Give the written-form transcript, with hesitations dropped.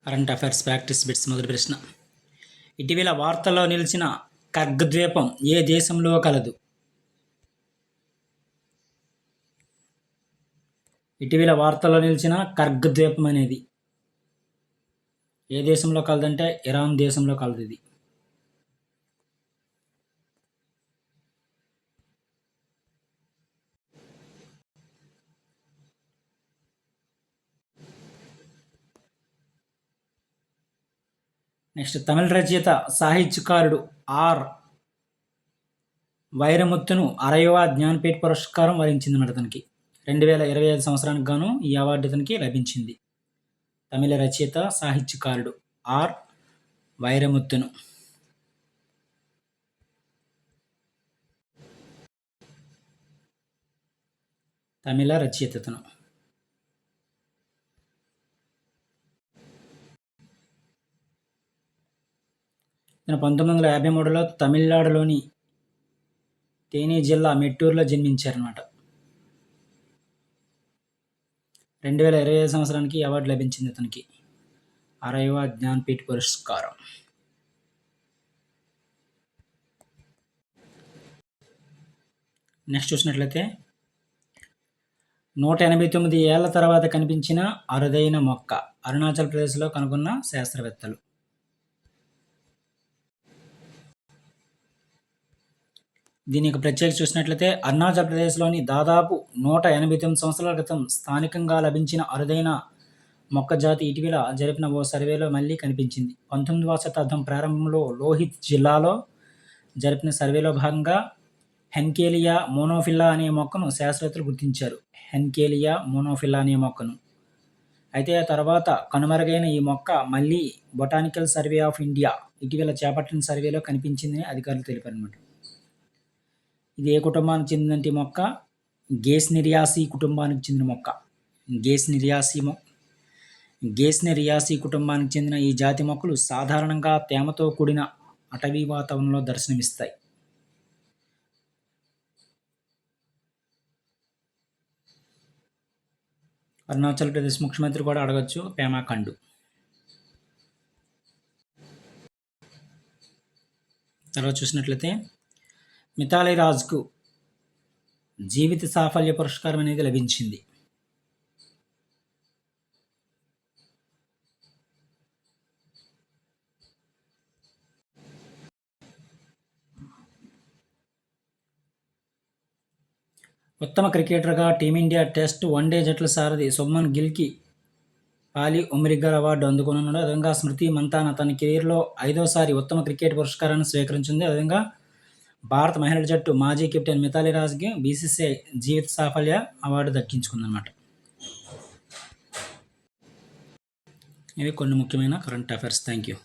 Current affairs practice bits మొదటి ప్రశ్న. ఇటీవల వార్తల్లో నిలిచిన కర్గ్ ద్వీపం ఏ దేశంలో కలదు? ఇటీవల వార్తల్లో నిలిచిన కర్గ్ ద్వీపం అనేది ఏ దేశంలో కలదంటే ఇరాన్ దేశంలో కలదు ఇది. నెక్స్ట్, తమిళ రచయిత సాహిత్యకారుడు ఆర్ వైరముత్తును 60వ జ్ఞానపీఠ పురస్కారం వరించిందన్నమాట. అతనికి 2025 సంవత్సరానికి గాను ఈ అవార్డు అతనికి లభించింది. తమిళ రచయిత సాహిత్యకారుడు ఆర్ వైరముత్తును. తమిళ రచయితను. ఇతను 1953లో తమిళనాడులోని తేని జిల్లా మెట్టూరులో జన్మించారనమాట. 2025 సంవత్సరానికి ఈ అవార్డు లభించింది అతనికి 60వ జ్ఞానపీఠ పురస్కారం. నెక్స్ట్ చూసినట్లయితే 189 ఏళ్ల తర్వాత కనిపించిన అరుదైన మొక్క అరుణాచల్ ప్రదేశ్లో కనుగొన్న శాస్త్రవేత్తలు. దీని యొక్క ప్రత్యేకత చూసినట్లయితే అరుణాచల్ ప్రదేశ్లోని దాదాపు 189 సంవత్సరాల క్రితం స్థానికంగా లభించిన అరుదైన మొక్క జాతి ఇటీవల జరిపిన ఓ సర్వేలో మళ్ళీ కనిపించింది. 19వ శతాబ్దం ప్రారంభంలో లోహిత్ జిల్లాలో జరిపిన సర్వేలో భాగంగా హెన్కేలియా మోనోఫిల్లా అనే మొక్కను శాస్త్రవేత్తలు గుర్తించారు. హెన్కేలియా మోనోఫిల్లా అనే మొక్కను. అయితే ఆ తర్వాత కనుమరుగైన ఈ మొక్క మళ్ళీ బొటానికల్ సర్వే ఆఫ్ ఇండియా ఇటీవల చేపట్టిన సర్వేలో కనిపించిందని అధికారులు తెలిపారన్నమాట. ఇది ఏ కుటుంబానికి చెందినంటే మొక్క గేస్నెరియాసి కుటుంబానికి చెందిన మొక్క. గేస్నెరియాసి కుటుంబానికి చెందిన ఈ జాతి మొక్కలు సాధారణంగా తేమతో కూడిన అటవీ వాతావరణంలో దర్శనమిస్తాయి. అరుణాచల్ ప్రదేశ్ ముఖ్యమంత్రి కూడా అడగచ్చు పేమా ఖండు. తర్వాత చూసినట్లయితే మిథాలీ రాజ్కు జీవిత సాఫల్య పురస్కారం అనేది లభించింది. ఉత్తమ క్రికెటర్గా టీమిండియా టెస్ట్ వన్డే జట్ల సారథి శుభ్మన్ గిల్కి పాలి ఉమ్రిగర్ అవార్డు అందుకున్నాడు. అదేవిధంగా స్మృతి మంతాన తన కెరీర్లో 5వసారి ఉత్తమ క్రికెట్ పురస్కారాన్ని స్వీకరించింది. అదేవిధంగా భారత మహిళల జట్టు మాజీ కెప్టెన్ మిథాలీ రాజ్కి బీసీసీఐ జీవిత సాఫల్య అవార్డు దక్కించుకుందన్నమాట. ఇవి కొన్ని ముఖ్యమైన కరెంట్ అఫైర్స్. Thank you.